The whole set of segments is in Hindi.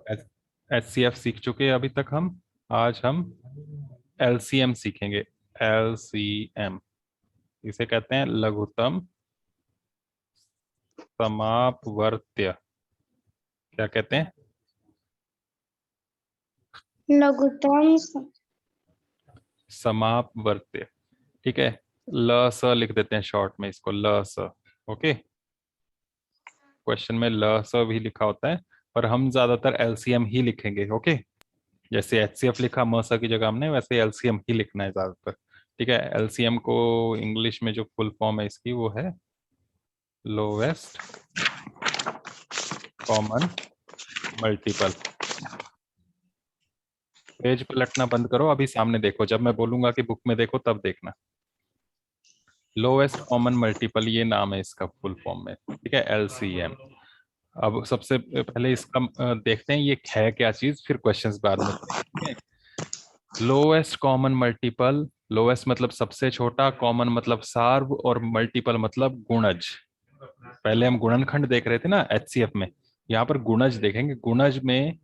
HCF सीख चुके हैं अभी तक हम। आज हम LCM सीखेंगे। LCM इसे कहते हैं लघुत्तम समापवर्त्य। क्या कहते हैं? लघुत्तम समापवर्त्य। ठीक है, ल स लिख देते हैं शॉर्ट में इसको, ल स। ओके, क्वेश्चन में ल स भी लिखा होता है, पर हम ज्यादातर LCM ही लिखेंगे। ओके, जैसे HCF लिखा म स की जगह हमने, वैसे LCM ही लिखना है ज्यादातर। ठीक है, LCM को इंग्लिश में जो फुल फॉर्म है इसकी वो है लोवेस्ट कॉमन मल्टीपल। पेज पलटना बंद करो, अभी सामने देखो, जब मैं बोलूंगा कि बुक में देखो तब देखना। लोवेस्ट कॉमन मल्टीपल, ये नाम है इसका फुल फॉर्म में। ठीक है, LCM। अब सबसे पहले इसका देखते हैं ये है क्या चीज, फिर क्वेश्चंस बाद में करेंगे। लोवेस्ट कॉमन मल्टीपल, लोवेस्ट मतलब सबसे छोटा, कॉमन मतलब सार्व, और मल्टीपल मतलब गुणज। पहले हम गुणनखंड देख रहे थे ना HCF में, यहाँ पर गुणज देखेंगे। गुणज में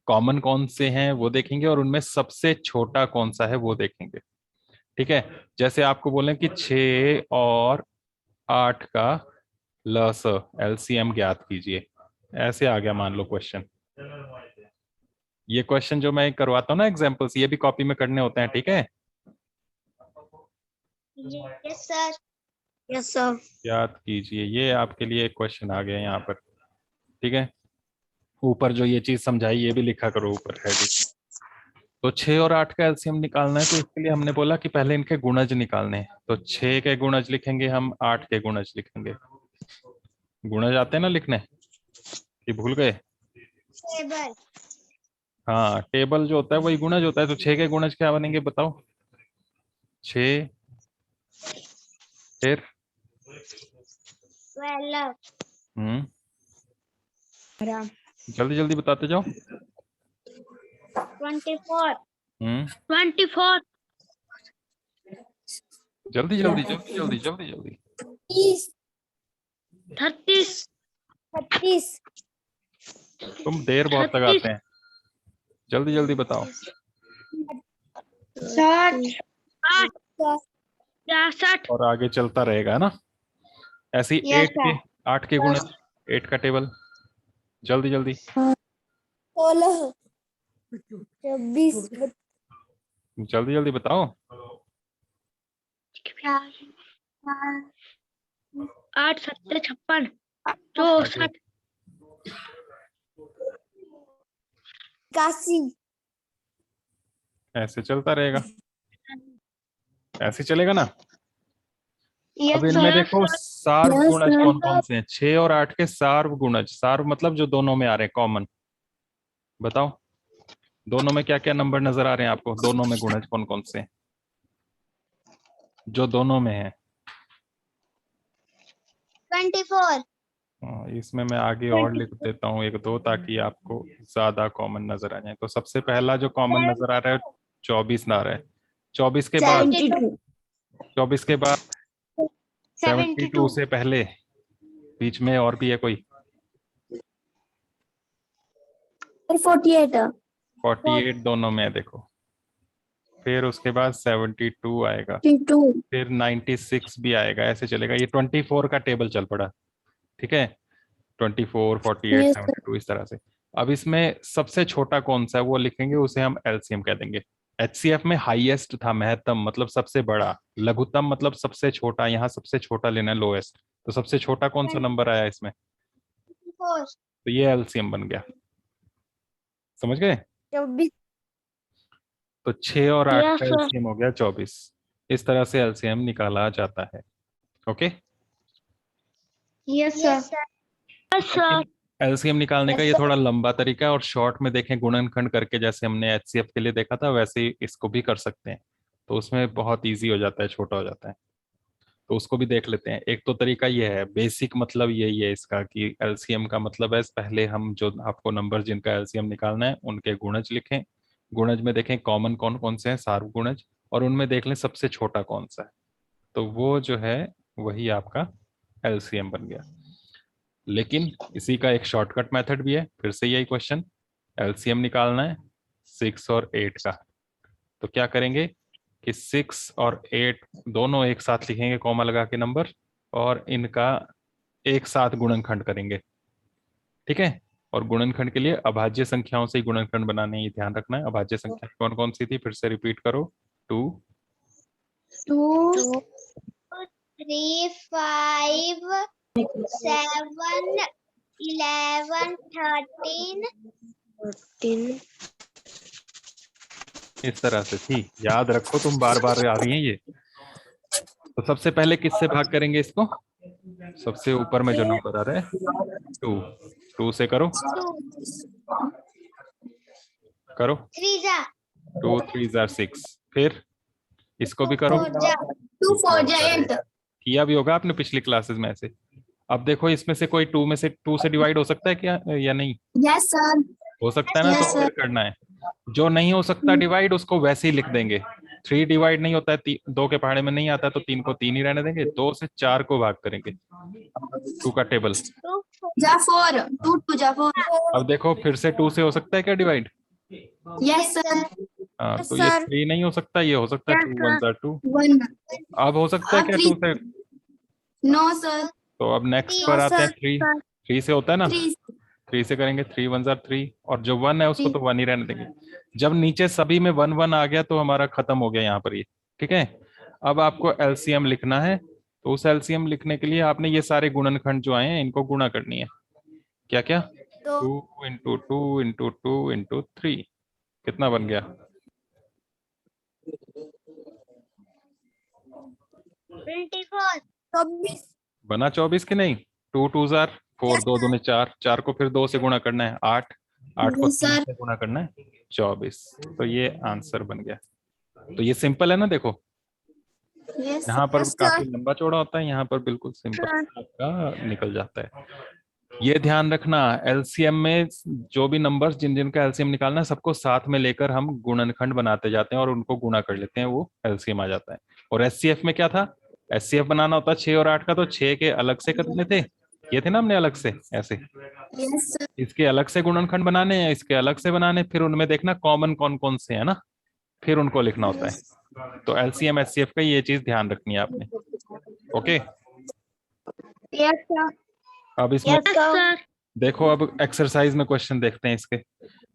कॉमन कौन से हैं वो देखेंगे, और उनमें सबसे छोटा कौन सा है वो देखेंगे। ठीक है, जैसे आपको बोलें कि 6 और 8 का लस LCM ज्ञात कीजिए, ऐसे आ गया मान लो क्वेश्चन। ये क्वेश्चन जो मैं करवाता हूँ ना एग्जाम्पल्स, ये भी कॉपी में करने होते हैं। ठीक है, यस सर। Yes sir. याद कीजिए, ये आपके लिए एक क्वेश्चन आ गया यहाँ पर। ठीक है, ऊपर जो ये चीज समझाई ये भी लिखा करो ऊपर हेडिंग। तो 6 और 8 का LCM निकालना है, तो इसके लिए हमने बोला कि पहले इनके गुणज निकालने हैं। तो 6 के गुणज लिखेंगे हम, 8 के गुणज लिखेंगे। गुणज आते हैं ना लिखने, कि भूल गए? टेबल। हाँ, टेबल जो होता है वही गुणज होता है। तो 6 के गुणज क्या बनेंगे बताओ? 6, फिर 12। जल्दी जल्दी बताते जाओ। 24। हम्म 24। जल्दी जल्दी जल्दी जल्दी जल्दी जल्दी। 30। 36। तुम देर बहुत 36। लगाते हैं, जल्दी जल्दी बताओ। 60। 66। और आगे चलता रहेगा ना ऐसे ही। यस 8 के सर। 8 के गुणज, 8 का टेबल, जल्दी जल्दी। 16। 26। जल्दी जल्दी बताओ। 8 7 56 आगे 64। 81। ऐसे चलता रहेगा, ऐसे चलेगा ना। अब यस इनमें सर। देखो सार्व गुणज कौन कौन से हैं। 6 और 8 के सार्व गुणज, सार्व मतलब जो दोनों में आ रहे हैं कॉमन। बताओ, दोनों में क्या क्या नंबर नजर आ रहे हैं आपको? दोनों में गुणज कौन कौन से हैं जो दोनों में है? 24। इसमें मैं आगे और लिख देता हूँ एक दो, ताकि आपको ज्यादा कॉमन नजर आ जाए। तो सबसे पहला जो कॉमन नजर आ रहा है 24 ना रहा है। 24 के बाद, 72। 24 के बाद 72 72। से पहले, बीच में और भी है कोई? 48। 48 दोनों में है देखो। फिर उसके बाद 72 आएगा, 52। फिर 96 भी आएगा, ऐसे चलेगा। ये 24 का टेबल चल पड़ा। ठीक है, 24 48 यस सर। 72 इस तरह से। अब इसमें सबसे छोटा कौन सा है वो लिखेंगे, उसे हम LCM कह देंगे। HCF में हाईएस्ट था, महत्तम मतलब सबसे बड़ा, लघुत्तम मतलब सबसे छोटा, यहाँ सबसे छोटा लेना है, लोएस्ट। तो सबसे छोटा कौन सा नंबर आया इसमें, 4। तो ये LCM बन गया। समझ गए? 24। तो 6 और 8 यस का सर। LCM हो गया 24। इस तरह से LCM निकाला जाता है। Okay, yes sir. Yes sir. लेकिन LCM निकालने का ये थोड़ा लंबा तरीका है, और शॉर्ट में देखें गुणनखंड करके, जैसे हमने HCF के लिए देखा था वैसे ही इसको भी कर सकते हैं। तो उसमें बहुत इजी हो जाता है, छोटा हो जाता है। तो उसको भी देख लेते हैं। एक तो तरीका ये है, बेसिक मतलब यही है इसका कि LCM का मतलब है पहले हम जो आपको नंबर जिनका LCM निकालना है उनके गुणज लिखें। गुणज में देखें कॉमन कौन कौन से हैं, सार्व गुणज, और उनमें देख लें सबसे छोटा कौन सा है। तो वो जो है वही आपका LCM बन गया। लेकिन इसी का एक शॉर्टकट मेथड भी है, फिर से यही क्वेश्चन। एलसीएम निकालना है 6 और 8 का। तो क्या करेंगे कि 6 और 8 दोनों एक साथ लिखेंगे कॉमा लगा के नंबर, और इनका एक साथ गुणनखंड करेंगे। ठीक है, और गुणनखंड के लिए अभाज्य संख्याओं से ही गुणनखंड बनाने हैं, ये ध्यान रखना है। अभाज्य संख्या कौन कौन सी थी, फिर से रिपीट करो। 2 2 3 5 7 11 13 इस तरह से थी, याद रखो, तुम बार बार आ रही हैं ये। तो सबसे पहले किससे भाग करेंगे इसको, सबसे ऊपर में जो नंबर आ रहा है 2 से करो 3 जा 2 3 जार 6, फिर इसको भी करो 2 4 जा 8 किया भी होगा आपने पिछली क्लासेस में ऐसे। अब देखो इसमें से कोई 2 में से 2 से डिवाइड हो सकता है क्या, या नहीं यस सर हो सकता है ना, Yes, तो फिर करना है। जो नहीं हो सकता डिवाइड उसको वैसे ही लिख देंगे। 3 डिवाइड नहीं होता है, 2 के पहाड़े में नहीं आता तो 3 को 3 ही रहने देंगे। 2 से 4 को भाग करेंगे, 2 का टेबल। जा 4 2 2 जा 4 अब देखो फिर से 2 से हो सकता है क्या डिवाइड, यस सर हाँ तो ये 3 नहीं हो सकता, ये हो सकता है 2 1 जार 2। 1 अब हो सकता है क्या 2 से, नो सर तो अब नेक्स्ट पर आते हैं 3 से होता है ना, 3 से करेंगे 3 1 जार 3, और जो 1 है उसको तो 1 ही रहने देंगे। जब नीचे सभी में 1 1 आ गया तो हमारा खत्म हो गया यहाँ पर ये। ठीक है, अब आपको एलसीएम लिखना है, तो उस एलसीएम लिखने के लिए आपने ये सारे गुणनखंड जो आए हैं इनको गुणा करनी है। क्या क्या, 2 इंटू 2 इंटू 2 इंटू 3, कितना बन गया 24 बना 24 की नहीं, 2 2 जार 4, 2 दूनी 4, 4 को फिर 2 से गुणा करना है 8, 8 को 3 से गुणा करना है 24। तो ये आंसर बन गया। तो ये सिंपल है ना, देखो यहाँ पर काफी लंबा चौड़ा होता है, यहाँ पर बिल्कुल सिंपल आपका निकल जाता है। ये ध्यान रखना, एलसीएम में जो भी नंबर्स जिन जिन का एलसीएम निकालना है सबको साथ में लेकर हम गुणनखंड बनाते जाते हैं और उनको गुणा कर लेते हैं, वो एलसीएम आ जाता है। और एचसीएफ में क्या था, एचसीएफ बनाना होता है 6 और 8 का, तो 6 के अलग से करने थे, ये थे ना हमने अलग से ऐसे, इसके अलग से गुणनखंड बनाने हैं, इसके अलग से बनाने, फिर उनमें देखना कॉमन कौन कौन से है ना, फिर उनको लिखना होता है। तो एलसीएम एचसीएफ का ये चीज ध्यान रखनी है आपने। ओके, अब इसमें देखो, अब एक्सरसाइज में क्वेश्चन देखते हैं इसके।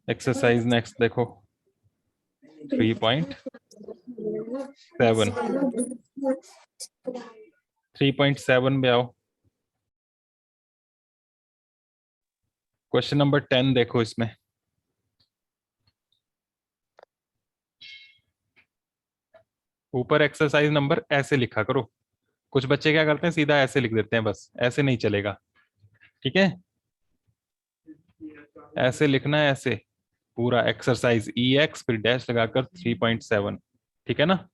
एक्सरसाइज नेक्स्ट देखो 3.7 3.7 पे आओ। क्वेश्चन नंबर 10 देखो, इसमें ऊपर एक्सरसाइज नंबर ऐसे लिखा करो। कुछ बच्चे क्या करते हैं सीधा ऐसे लिख देते हैं, बस ऐसे नहीं चलेगा। ठीक है, ऐसे लिखना है, ऐसे पूरा एक्सरसाइज EX फिर डैश लगाकर 3.7। ठीक है ना,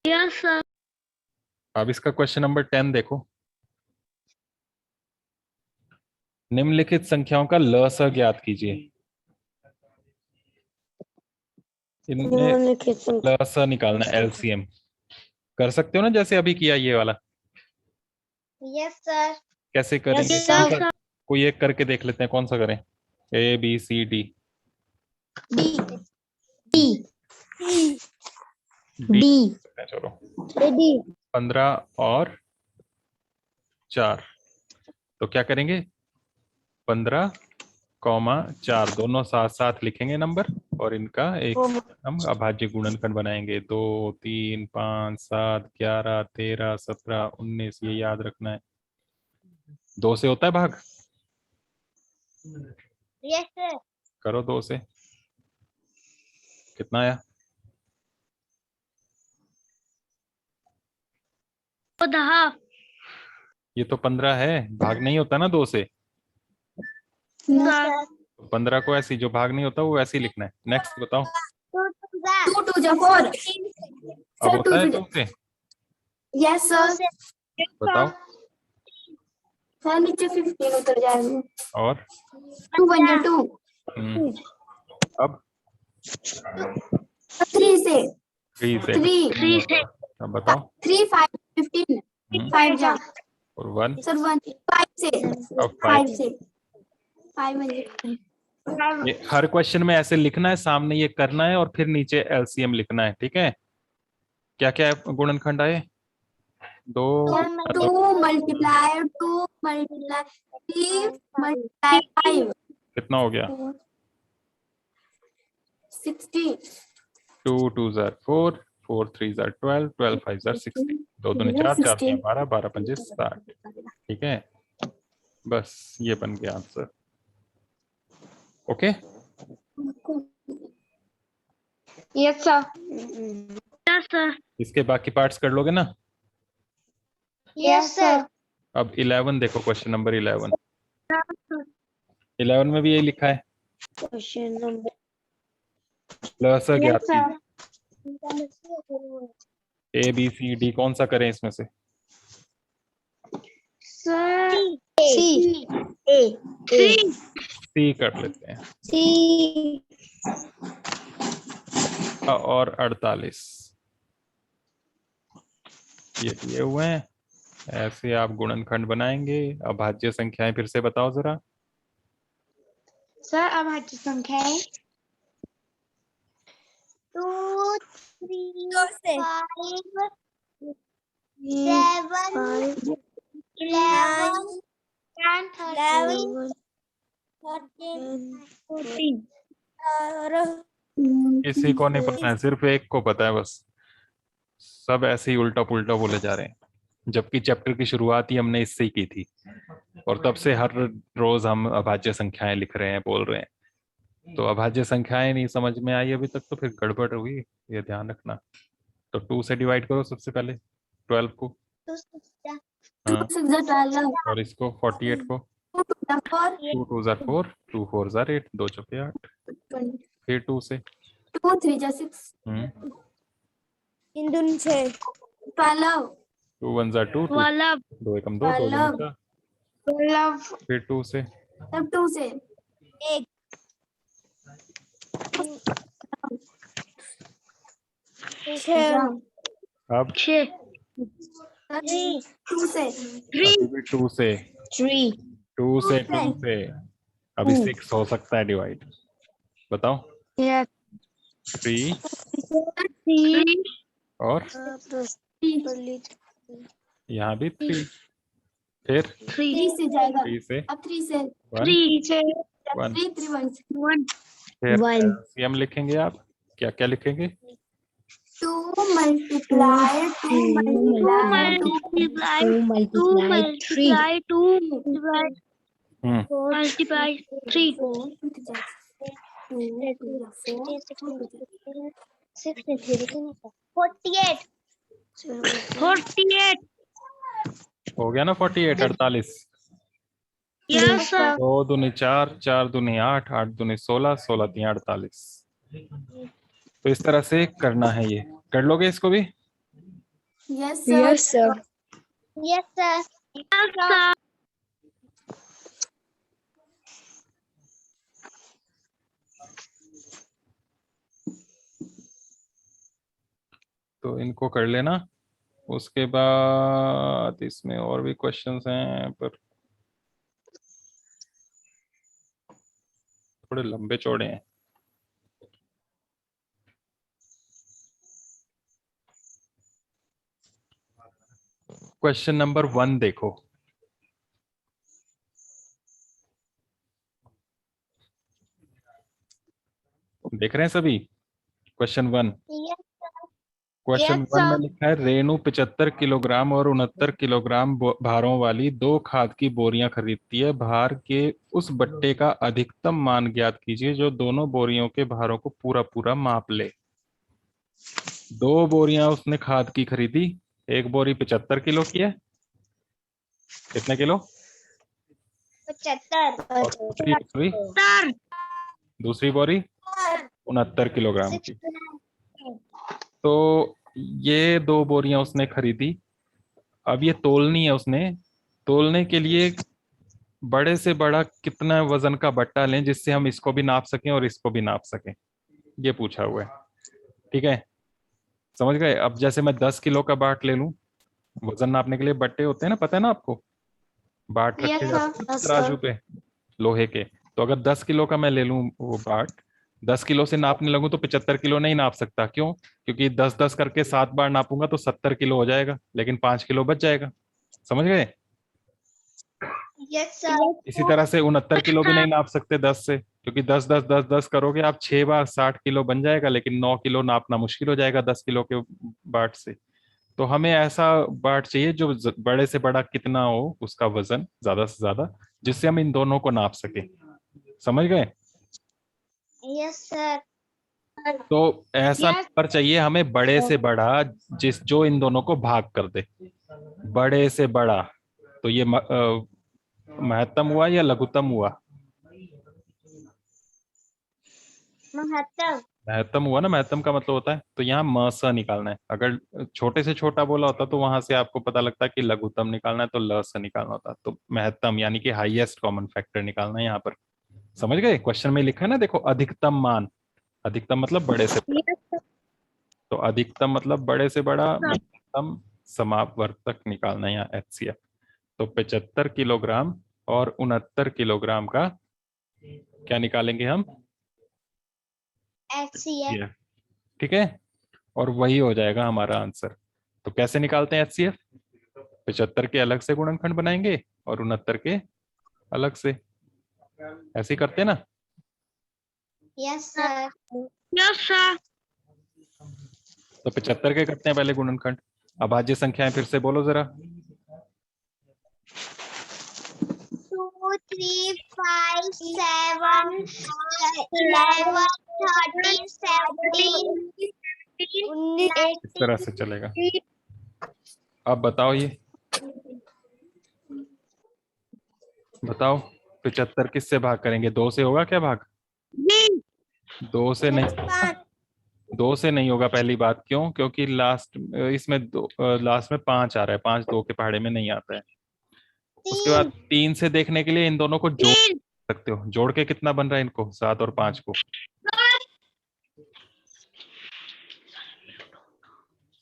यस सर अब इसका क्वेश्चन नंबर 10 देखो। निम्नलिखित संख्याओं का लस ज्ञात कीजिए। इनमें लस निकालना एलसीएम, कर सकते हो ना जैसे अभी किया ये वाला। यस सर कैसे करेंगे, Yes, कौन sir. सा, कोई एक करके देख लेते हैं, कौन सा करें, ABCD डी चलो डी 15 और 4, तो क्या करेंगे 15, 4 दोनों साथ साथ लिखेंगे नंबर, और इनका एक हम अभाज्य गुणनखंड बनाएंगे। 2 3 5 7 11 13 17 19, ये याद रखना है। 2 से होता है भाग, यस सर करो 2 से, कितना आया 10 ये तो 15 है, भाग नहीं होता ना 2 से। 15 को ऐसी, जो भाग नहीं होता वो ऐसे ही लिखना है। नेक्स्ट बताओ, 2 2 जा 4 अब होता है 2 से, यस सर बताओ, सर नीचे 15 उतर जाएगा और 2 बन जा 2 अब 3 से 3 से, 3 से अब बताओ 3 5 15 5 जा और 1, सर 1 5 से अब 5 से 500 ये हर क्वेश्चन में ऐसे लिखना है, सामने ये करना है और फिर नीचे एलसीएम लिखना है, ठीक है। क्या क्या गुणनखंड आए? 2 2 मल्टीप्लाई 3 मल्टीप्लाई 5 कितना हो गया? 60 2 2 जार 4, 4 3 जार 12, 12 5 जार 60, 2 दूनी 4, 4 तिया 12, 12 पंजे 60, ठीक है। बस ये बन गया answer. Okay, yes sir. Yes sir इसके बाकी पार्ट्स कर लोगे ना? Yes sir. अब 11 देखो, क्वेश्चन नंबर 11। 11 में भी यही लिखा है, क्वेश्चन नंबर प्लस ज्ञात सर। कीजिए। ए बी सी डी कौन सा करें इसमें से? सर सी ए सी कर लेते हैं। सी और 48 ये दिए हुए हैं। ऐसे आप गुणनखंड बनाएंगे। अभाज्य संख्याएं फिर से बताओ जरा। सर अभाज्य संख्याएं 2 3 5 7 11 10 13 14 किसी को नहीं पता है, सिर्फ एक को पता है बस। सब ऐसे ही उल्टा पुल्टा बोले जा रहे हैं, जबकि चैप्टर की शुरुआत ही हमने इससे ही की थी और तब से हर रोज हम अभाज्य संख्याएं लिख रहे हैं, बोल रहे हैं। तो अभाज्य संख्याएं नहीं समझ में आई अभी तक तो फिर गड़बड़ हुई, ये ध्यान रखना। तो 2 से डिवाइड करो सबसे पहले 12 को। हाँ, और इसको 48 को 2 2 जार 4, 2 4 जार 8, 2 चौके 8, फिर 2 से 2 3 6 इन दोनों से 12 2 1 जार 2, 2 एकम 2, 2 दूनी 4, 12 फिर 2 से तब 2 से 1 अब 6 2 से अभी भी 2 से 3 2 से 2 से अभी 6 हो सकता है डिवाइड। बताओ। 3 और यहाँ भी 3, फिर 3 से जाएगा 3 से अब 3 से 1, 1, 3 3 1 फिर 1 एलसीएम लिखेंगे आप। क्या क्या लिखेंगे? 2 मल्टीप्लाई 2 मल्टीप्लाई 2 मल्टीप्लाई 3 2 मल्टीप्लाई हम्म 3 48 हो गया ना 48, 48। यस सर 2 दूनी 4, 4 दूनी 8, 8 दूनी 16, 16 तीन 48। तो इस तरह से करना है, ये कर लोगे इसको भी? यस सर यस सर तो इनको कर लेना। उसके बाद इसमें और भी क्वेश्चंस हैं पर थोड़े लंबे चौड़े हैं। क्वेश्चन नंबर 1 देखो। देख रहे हैं सभी? क्वेश्चन 1 क्वेश्चन 1 में लिखा है रेणु 75 किलोग्राम और 69 किलोग्राम भारों वाली 2 खाद की बोरियां खरीदती है। भार के उस बट्टे का अधिकतम मान ज्ञात कीजिए जो दोनों बोरियों के भारों को पूरा पूरा माप ले। 2 बोरियां उसने खाद की खरीदी। एक बोरी 75 किलो की है। कितने किलो? 75 दूसरी बोरी 69 किलोग्राम की। तो ये 2 बोरियां उसने खरीदी। अब ये तोलनी है उसने। तोलने के लिए बड़े से बड़ा कितना वजन का बट्टा लें जिससे हम इसको भी नाप सकें और इसको भी नाप सकें, ये पूछा हुआ है। ठीक है, समझ गए? अब जैसे मैं 10 किलो का बाट ले लूं, वजन नापने के लिए बट्टे होते हैं ना, पता है ना आपको? बाट रखे जाते हैं तराजू पे लोहे के। तो अगर 10 किलो का मैं ले लूं वो बाट, 10 किलो से नापने लगूं तो 75 किलो नहीं नाप सकता। क्यों? क्योंकि 10-10 करके 7 बार नापूंगा तो 70 किलो हो जाएगा, लेकिन 5 किलो बच जाएगा। समझ गए? Yes sir. इसी तरह से 69 किलो भी नहीं नाप सकते 10 से, क्योंकि 10-10-10-10 करोगे आप 6 बार 60 किलो बन जाएगा, लेकिन 9 किलो नापना मुश्किल हो जाएगा 10 किलो के बाट से। तो हमें ऐसा बाट चाहिए जो बड़े से बड़ा कितना हो उसका वजन ज्यादा से ज्यादा, जिससे हम इन दोनों को नाप सके। समझ गए? Yes sir. तो ऐसा नंबर चाहिए हमें बड़े से बड़ा, जो इन दोनों को भाग कर दे। बड़े से बड़ा, तो ये महत्तम हुआ या लघुत्तम हुआ? महत्तम। महत्तम हुआ ना। महत्तम का मतलब होता है, तो यहाँ म स निकालना है। अगर छोटे से छोटा बोला होता तो वहां से आपको पता लगता है कि लघुत्तम निकालना है, तो ल से निकालना होता। तो महत्तम यानी कि हाईएस्ट कॉमन फैक्टर निकालना है यहाँ पर। समझ गए? क्वेश्चन में लिखा है ना, देखो, अधिकतम मान। अधिकतम मतलब बड़े से बड़ा, तो अधिकतम मतलब बड़े से बड़ा, महत्तम समापवर्तक निकालना है यहाँ, HCF। तो 75 किलोग्राम और 69 किलोग्राम का क्या निकालेंगे हम? HCF। ठीक है, और वही हो जाएगा हमारा आंसर। तो कैसे निकालते हैं HCF? 75 के अलग से गुणनखंड बनाएंगे और 69 के अलग से। ऐसे ही करते हैं ना? Yes sir. Yes sir. तो 75 के करते हैं पहले गुणनखंड। अभाज्य संख्याएं फिर से बोलो जरा। 2, 3, 5, 7, 11, 13, 17, इस तरह से चलेगा। अब बताओ, ये बताओ 75 किससे भाग करेंगे? 2 से होगा क्या भाग? 2 से नहीं होगा। 2 से नहीं होगा पहली बात। क्यों? क्योंकि लास्ट इसमें लास्ट में 5 आ रहा है, 5 2 के पहाड़े में नहीं आता है। उसके बाद 3 से देखने के लिए इन दोनों को जोड़ सकते हो। जोड़ के कितना बन रहा है इनको, 7 और 5 को?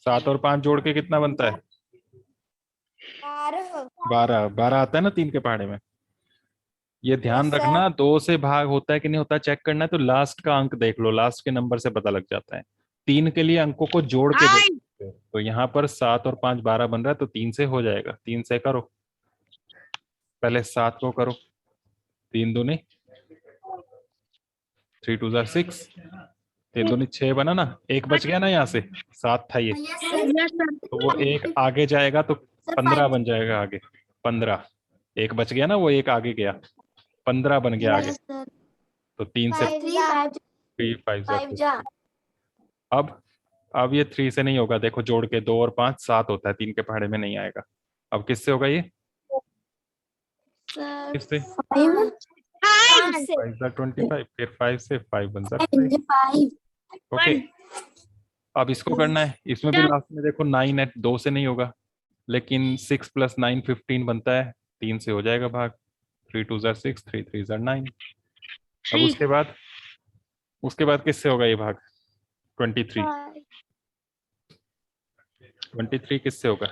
7 और 5 जोड़ के कितना बनता है? 12। 12 आता है ना 3 के पहाड़े में। ये ध्यान रखना, 2 से भाग होता है कि नहीं होता चेक करना है तो लास्ट का अंक देख लो, लास्ट के नंबर से पता लग जाता है। 3 के लिए अंकों को जोड़ के देख सकते हो। तो यहाँ पर 7 और 5 12 बन रहा है, तो 3 से हो जाएगा। 3 से करो, पहले 7 को करो। 3 दूनी 3 2 6, 3 दूनी 6 बना ना। एक बच गया ना यहाँ से, 7 था ये, तो वो एक आगे जाएगा तो 15 बन जाएगा आगे। 15 एक बच गया ना, वो एक आगे गया, 15 बन गया आगे। तो 3 से 3 5 अब ये 3 से नहीं होगा। देखो जोड़ के 2 और 5 7 होता है, 3 के पहाड़े में नहीं आएगा। अब किससे होगा ये? किससे? 5 25, फिर 5 से 5 बन जाता है। ओके, अब इसको करना है। इसमें भी लास्ट में देखो 9 है, 2 से नहीं होगा, लेकिन 6 + 9 15 बनता है, 3 से हो जाएगा भाग। 3 2 6, 3 3 9। अब उसके बाद किससे होगा ये भाग? 23। 23 किससे होगा?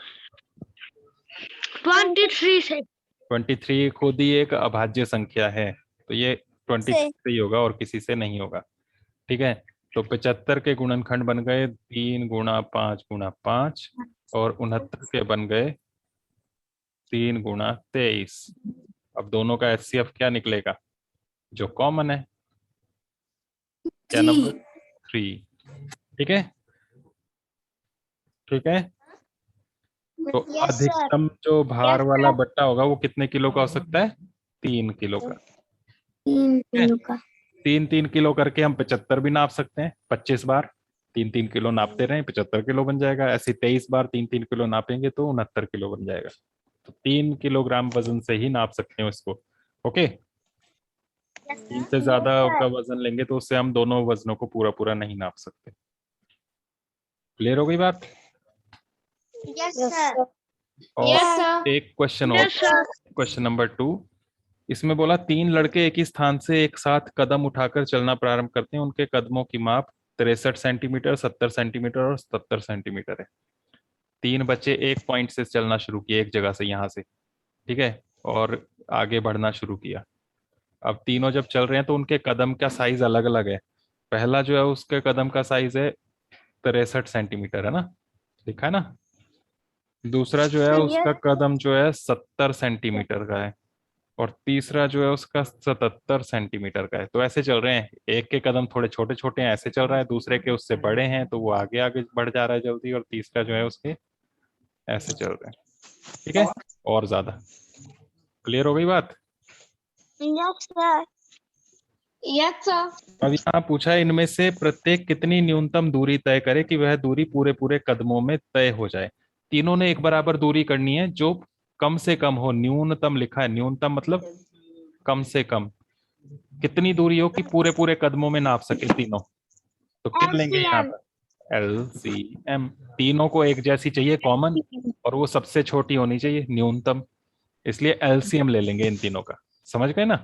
23 से। 23 खुद ही एक अभाज्य संख्या है, तो ये 23 से ही होगा और किसी से नहीं होगा। ठीक है, तो 75 के गुणनखंड बन गए 3 × 5 × 5, और 69 के बन गए 3 × 23। अब दोनों का HCF क्या निकलेगा जो कॉमन है? क्या नंबर? 3। ठीक है, ठीक है। तो अधिकतम जो भार वाला बट्टा होगा वो कितने किलो का हो सकता है? 3 किलो का। 3 किलो का। 3-3 किलो करके हम 75 भी नाप सकते हैं। 25 बार 3-3 किलो नापते रहे, 75 किलो बन जाएगा। ऐसे 23 बार 3-3 किलो नापेंगे तो 69 किलो बन जाएगा। तो 3 किलोग्राम वजन से ही नाप सकते हो इसको। ओके, 3 से ज्यादा का वजन लेंगे तो उससे हम दोनों वजनों को पूरा पूरा नहीं नाप सकते। क्लियर हो गई बात? Yes sir. और एक क्वेश्चन और, क्वेश्चन नंबर 2। इसमें बोला 3 लड़के एक ही स्थान से एक साथ कदम उठाकर चलना प्रारंभ करते हैं। उनके कदमों की माप 63 सेंटीमीटर, 70 सेंटीमीटर और 70 सेंटीमीटर है। 3 बच्चे एक पॉइंट से चलना शुरू किए, एक जगह से, यहाँ से, ठीक है, और आगे बढ़ना शुरू किया। अब तीनों जब चल रहे हैं तो उनके कदम का साइज अलग अलग है। पहला जो है उसके कदम का साइज है 63 सेंटीमीटर, है ना, लिखा है ना। दूसरा जो है उसका कदम जो है 70 सेंटीमीटर का है, और तीसरा जो है उसका 77 सेंटीमीटर का है। तो ऐसे चल रहे हैं, एक के कदम थोड़े छोटे छोटे हैं ऐसे चल रहा है, दूसरे के उससे बड़े हैं तो वो आगे आगे बढ़ जा रहा है जल्दी, और तीसरा जो है उसके ऐसे चल रहे हैं। ठीक है, और ज्यादा क्लियर हो गई बात। Yes sir. Yes sir. अब यहाँ पूछा है इनमें से प्रत्येक कितनी न्यूनतम दूरी तय करे कि वह दूरी पूरे पूरे कदमों में तय हो जाए। तीनों ने एक बराबर दूरी करनी है, जो कम से कम हो। न्यूनतम लिखा है, न्यूनतम मतलब कम से कम कितनी दूरी हो कि पूरे पूरे कदमों में नाप सके तीनों। तो क्या लेंगे यहाँ LCM। पर, LCM। तीनों को एक जैसी चाहिए कॉमन, और वो सबसे छोटी होनी चाहिए न्यूनतम, इसलिए LCM ले लेंगे इन तीनों का। समझ गए ना।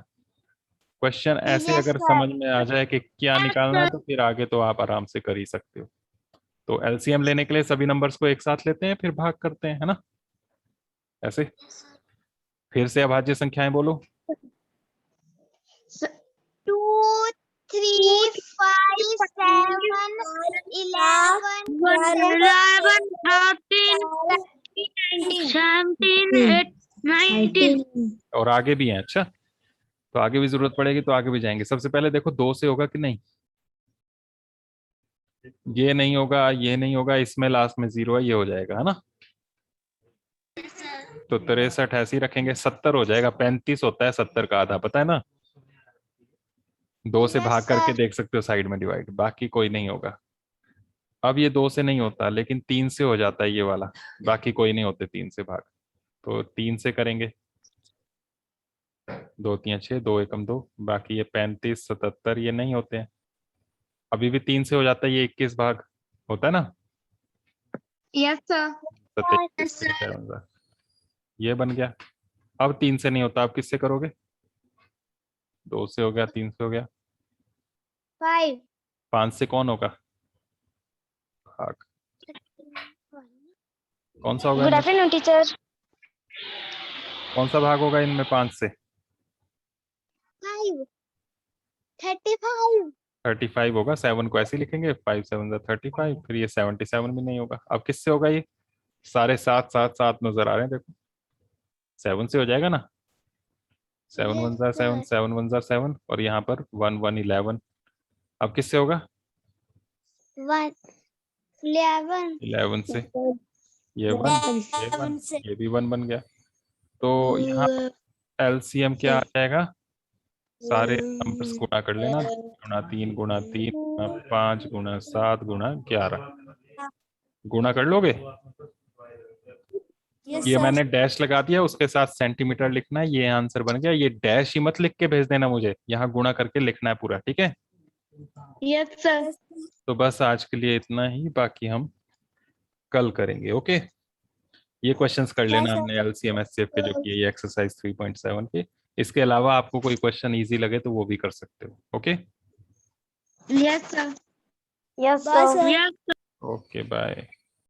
क्वेश्चन ऐसे यस अगर सर। समझ में आ जाए कि क्या निकालना है तो फिर आगे तो आप आराम से कर ही सकते हो। तो LCM लेने के लिए सभी नंबर्स को एक साथ लेते हैं, फिर भाग करते हैं, है ना, ऐसे। फिर से अभाज्य संख्याएं बोलो। 2, 3, 5, 7, 11, 13, 17, 19। और आगे भी हैं, अच्छा, तो आगे भी जरूरत पड़ेगी तो आगे भी जाएंगे। सबसे पहले देखो 2 से होगा कि नहीं, ये नहीं होगा, ये नहीं होगा, इसमें लास्ट में 0 है, ये हो जाएगा, है ना। तो 63 ऐसे ही रखेंगे, 70 हो जाएगा, 35 होता है 70 का आधा, पता है ना। 2 से भाग करके देख सकते हो साइड में डिवाइड, बाकी कोई नहीं होगा। अब ये 2 से नहीं होता, लेकिन 3 से हो जाता है ये वाला, बाकी कोई नहीं होते 3 से भाग। तो 3 से करेंगे, 2 3 6, 2 एकम 2, बाकी ये 35 77 ये नहीं होते हैं। अभी भी 3 से हो जाता है, ये 21 भाग होता है ना। Yes sir. 27 ये बन गया। अब 3 से नहीं होता, अब किससे करोगे। 2 से हो गया, 3 से हो गया, 5। 5 से कौन होगा भाग, कौन सा होगा गुड इनमें, आफ्टरनून टीचर। कौन सा भाग होगा इनमें 5 से। 5, 35। 35 होगा, 7 को ऐसे ही लिखेंगे, 5 7 35, फिर ये 77 भी नहीं होगा। अब किससे होगा ये, सारे 7 7 7 नजर आ रहे हैं देखो, 7 से हो जाएगा ना। 7 1 7, 7 1 7, और यहाँ पर 1 1 11। अब किससे होगा, 1, 11। 11 से, ये 1, ये 1, ये भी 1 बन गया। तो यहाँ LCM क्या आ जाएगा, सारे नंबर्स गुणा कर लेना, 3 गुणा 3 गुणा 5 गुणा 7 गुणा 11, गुणा कर लोगे। ये मैंने डैश लगा दिया, उसके साथ सेंटीमीटर लिखना है, ये आंसर बन गया। ये डैश ही मत लिख के भेज देना मुझे, यहाँ गुणा करके लिखना है पूरा, ठीक है। Yes sir. तो बस आज के लिए इतना ही, बाकी हम कल करेंगे, ओके। ये क्वेश्चंस कर लेना हमने LCM HCF के जो किए, ये एक्सरसाइज 3.7 के। इसके अलावा आपको कोई क्वेश्चन इजी लगे तो वो भी कर सकते हो, okay. Yes sir. Yes sir. Okay bye.